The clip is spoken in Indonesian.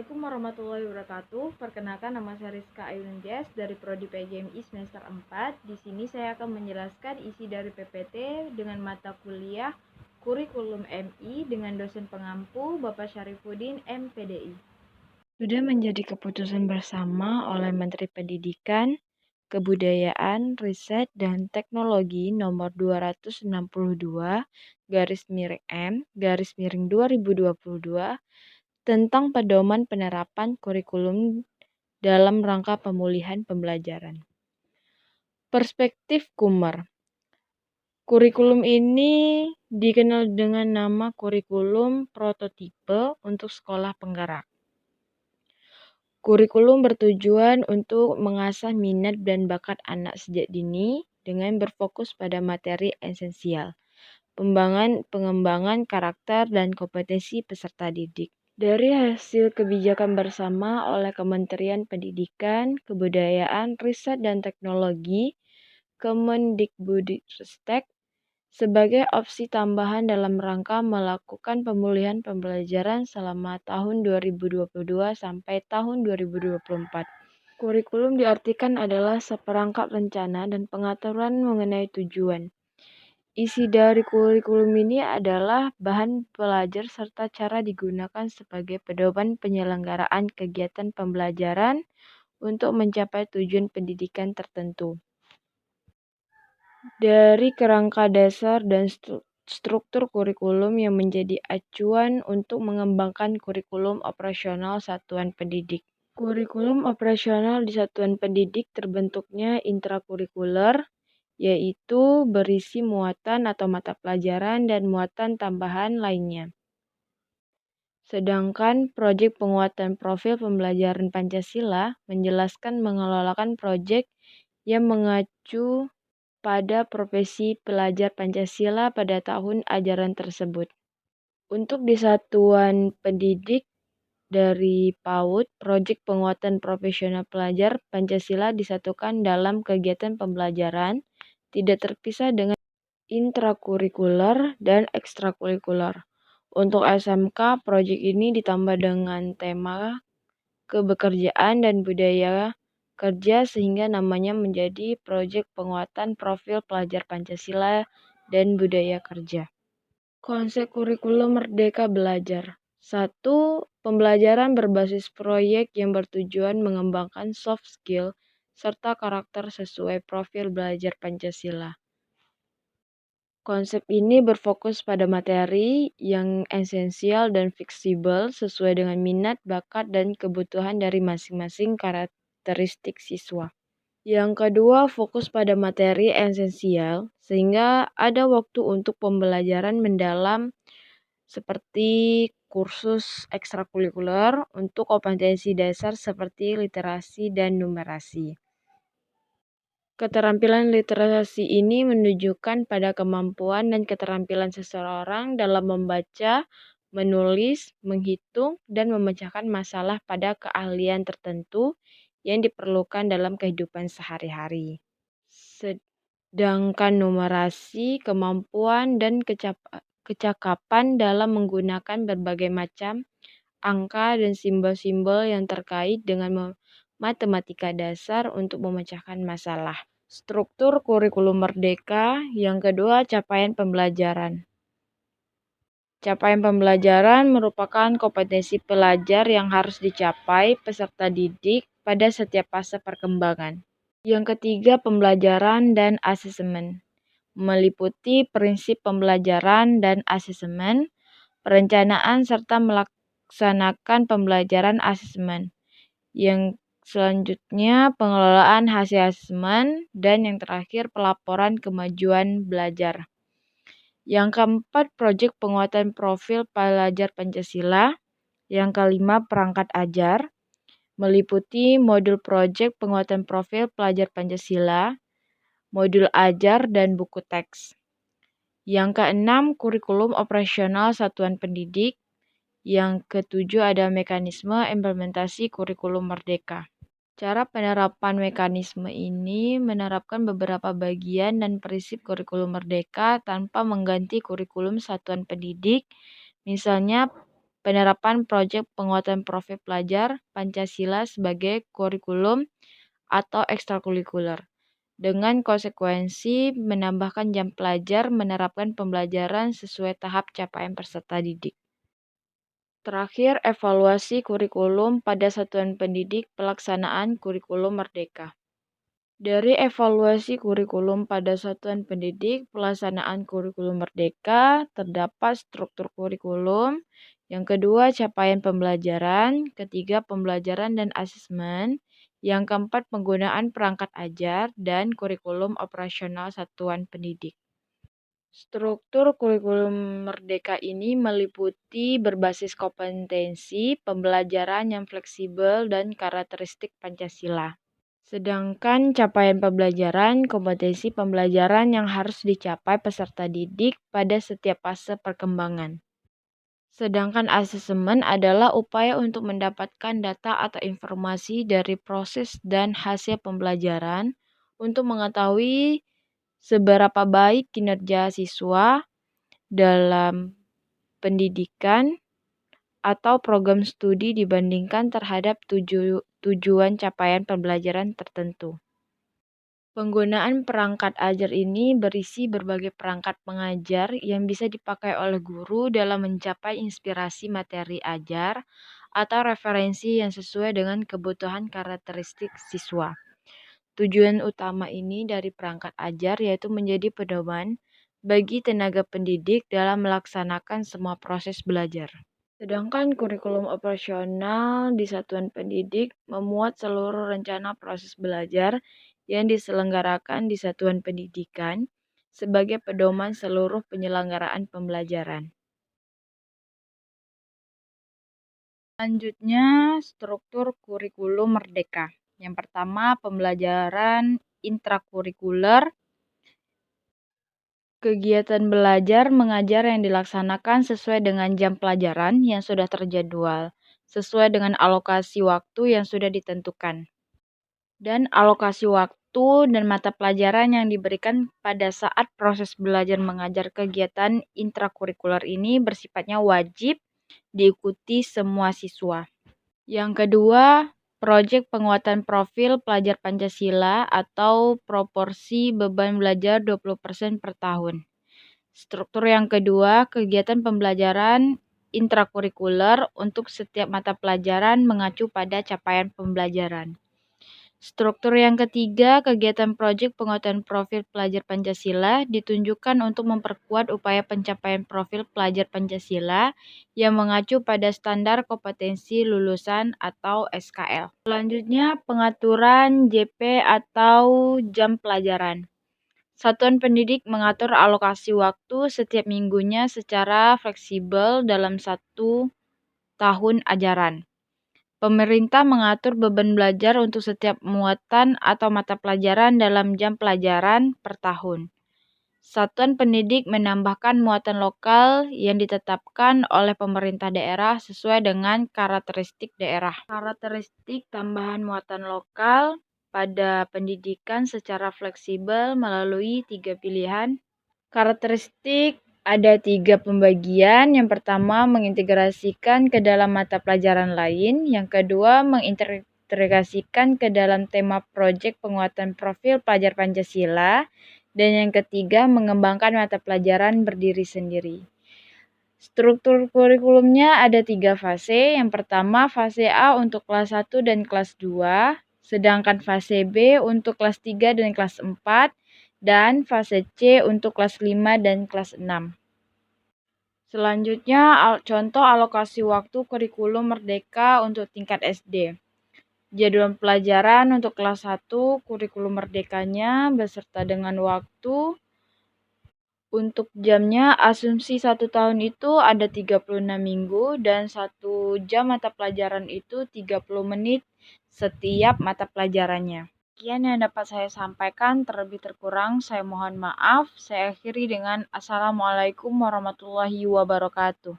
Assalamualaikum warahmatullahi wabarakatuh. Perkenalkan, nama saya Rizka Ayunintias dari Prodi PGMI semester 4. Di sini saya akan menjelaskan isi dari PPT dengan mata kuliah Kurikulum MI dengan dosen pengampu Bapak Syarifuddin MPDI. Sudah menjadi keputusan bersama oleh Menteri Pendidikan, Kebudayaan, Riset, dan Teknologi nomor 262 garis miring M garis miring 2022 tentang pedoman penerapan kurikulum dalam rangka pemulihan pembelajaran. Perspektif Kummer. Kurikulum ini dikenal dengan nama kurikulum prototipe untuk sekolah penggerak. Kurikulum bertujuan untuk mengasah minat dan bakat anak sejak dini dengan berfokus pada materi esensial, pengembangan karakter dan kompetensi peserta didik. Dari hasil kebijakan bersama oleh Kementerian Pendidikan, Kebudayaan, Riset, dan Teknologi, Kemendikbudristek, sebagai opsi tambahan dalam rangka melakukan pemulihan pembelajaran selama tahun 2022 sampai tahun 2024. Kurikulum diartikan adalah seperangkat rencana dan pengaturan mengenai tujuan. Isi dari kurikulum ini adalah bahan pelajar serta cara digunakan sebagai pedoman penyelenggaraan kegiatan pembelajaran untuk mencapai tujuan pendidikan tertentu. Dari kerangka dasar dan struktur kurikulum yang menjadi acuan untuk mengembangkan kurikulum operasional satuan pendidik. Kurikulum operasional di satuan pendidik terbentuknya intrakurikuler, yaitu berisi muatan atau mata pelajaran dan muatan tambahan lainnya. Sedangkan proyek penguatan profil pembelajaran Pancasila menjelaskan mengelolakan proyek yang mengacu pada profesi pelajar Pancasila pada tahun ajaran tersebut. Untuk di satuan pendidik dari PAUD, proyek penguatan profesional pelajar Pancasila disatukan dalam kegiatan pembelajaran, tidak terpisah dengan intrakurikuler dan ekstrakurikuler. Untuk SMK, proyek ini ditambah dengan tema kebekerjaan dan budaya kerja sehingga namanya menjadi proyek penguatan profil pelajar Pancasila dan budaya kerja. Konsep kurikulum Merdeka Belajar. 1. Pembelajaran berbasis proyek yang bertujuan mengembangkan soft skill serta karakter sesuai profil belajar Pancasila. Konsep ini berfokus pada materi yang esensial dan fleksibel sesuai dengan minat, bakat, dan kebutuhan dari masing-masing karakteristik siswa. Yang kedua, fokus pada materi esensial sehingga ada waktu untuk pembelajaran mendalam seperti kursus ekstrakurikuler untuk kompetensi dasar seperti literasi dan numerasi. Keterampilan literasi ini menunjukkan pada kemampuan dan keterampilan seseorang dalam membaca, menulis, menghitung, dan memecahkan masalah pada keahlian tertentu yang diperlukan dalam kehidupan sehari-hari. Sedangkan numerasi, kemampuan, dan kecakapan dalam menggunakan berbagai macam angka dan simbol-simbol yang terkait dengan matematika dasar untuk memecahkan masalah. Struktur kurikulum merdeka. Yang kedua, capaian pembelajaran. Capaian pembelajaran merupakan kompetensi pelajar yang harus dicapai peserta didik pada setiap fase perkembangan. Yang ketiga, pembelajaran dan asesmen. Meliputi prinsip pembelajaran dan asesmen, perencanaan serta melaksanakan pembelajaran asesmen. Yang selanjutnya, pengelolaan hasil asesmen, dan yang terakhir, pelaporan kemajuan belajar. Yang keempat, proyek penguatan profil pelajar Pancasila. Yang kelima, perangkat ajar, meliputi modul proyek penguatan profil pelajar Pancasila, modul ajar, dan buku teks. Yang keenam, kurikulum operasional satuan pendidik. Yang ketujuh ada mekanisme implementasi kurikulum merdeka. Cara penerapan mekanisme ini menerapkan beberapa bagian dan prinsip kurikulum merdeka tanpa mengganti kurikulum satuan pendidik. Misalnya, penerapan proyek penguatan profil pelajar Pancasila sebagai kurikulum atau ekstrakurikuler, dengan konsekuensi menambahkan jam pelajar menerapkan pembelajaran sesuai tahap capaian peserta didik. Terakhir, evaluasi kurikulum pada satuan pendidik pelaksanaan kurikulum merdeka. Dari evaluasi kurikulum pada satuan pendidik pelaksanaan kurikulum merdeka, terdapat struktur kurikulum, yang kedua capaian pembelajaran, ketiga pembelajaran dan asesmen, yang keempat penggunaan perangkat ajar, dan kurikulum operasional satuan pendidik. Struktur kurikulum merdeka ini meliputi berbasis kompetensi, pembelajaran yang fleksibel, dan karakteristik Pancasila. Sedangkan capaian pembelajaran, kompetensi pembelajaran yang harus dicapai peserta didik pada setiap fase perkembangan. Sedangkan asesmen adalah upaya untuk mendapatkan data atau informasi dari proses dan hasil pembelajaran untuk mengetahui seberapa baik kinerja siswa dalam pendidikan atau program studi dibandingkan terhadap tujuan capaian pembelajaran tertentu. Penggunaan perangkat ajar ini berisi berbagai perangkat pengajar yang bisa dipakai oleh guru dalam mencapai inspirasi materi ajar atau referensi yang sesuai dengan kebutuhan karakteristik siswa. Tujuan utama ini dari perangkat ajar yaitu menjadi pedoman bagi tenaga pendidik dalam melaksanakan semua proses belajar. Sedangkan kurikulum operasional di satuan pendidik memuat seluruh rencana proses belajar yang diselenggarakan di satuan pendidikan sebagai pedoman seluruh penyelenggaraan pembelajaran. Selanjutnya, struktur kurikulum merdeka. Yang pertama, pembelajaran intrakurikuler. Kegiatan belajar mengajar yang dilaksanakan sesuai dengan jam pelajaran yang sudah terjadwal, sesuai dengan alokasi waktu yang sudah ditentukan. Dan alokasi waktu dan mata pelajaran yang diberikan pada saat proses belajar mengajar kegiatan intrakurikuler ini bersifatnya wajib diikuti semua siswa. Yang kedua, proyek penguatan profil pelajar Pancasila atau proporsi beban belajar 20% per tahun. Struktur yang kedua, kegiatan pembelajaran intrakurikuler untuk setiap mata pelajaran mengacu pada capaian pembelajaran. Struktur yang ketiga, kegiatan proyek penguatan profil pelajar Pancasila ditunjukkan untuk memperkuat upaya pencapaian profil pelajar Pancasila yang mengacu pada standar kompetensi lulusan atau SKL. Selanjutnya, pengaturan JP atau jam pelajaran. Satuan pendidik mengatur alokasi waktu setiap minggunya secara fleksibel dalam 1 tahun ajaran. Pemerintah mengatur beban belajar untuk setiap muatan atau mata pelajaran dalam jam pelajaran per tahun. Satuan pendidik menambahkan muatan lokal yang ditetapkan oleh pemerintah daerah sesuai dengan karakteristik daerah. Karakteristik tambahan muatan lokal pada pendidikan secara fleksibel melalui 3 pilihan. Karakteristik ada 3 pembagian. Yang pertama, mengintegrasikan ke dalam mata pelajaran lain. Yang kedua, mengintegrasikan ke dalam tema proyek penguatan profil pelajar Pancasila. Dan yang ketiga, mengembangkan mata pelajaran berdiri sendiri. Struktur kurikulumnya ada 3 fase. Yang pertama, fase A untuk kelas 1 dan kelas 2. Sedangkan fase B untuk kelas 3 dan kelas 4. Dan fase C untuk kelas 5 dan kelas 6. Selanjutnya, contoh alokasi waktu kurikulum merdeka untuk tingkat SD. Jadwal pelajaran untuk kelas 1 kurikulum merdekanya beserta dengan waktu. Untuk jamnya, asumsi 1 tahun itu ada 36 minggu dan 1 jam mata pelajaran itu 30 menit setiap mata pelajarannya. Sekian yang dapat saya sampaikan, terlebih terkurang saya mohon maaf. Saya akhiri dengan Assalamualaikum warahmatullahi wabarakatuh.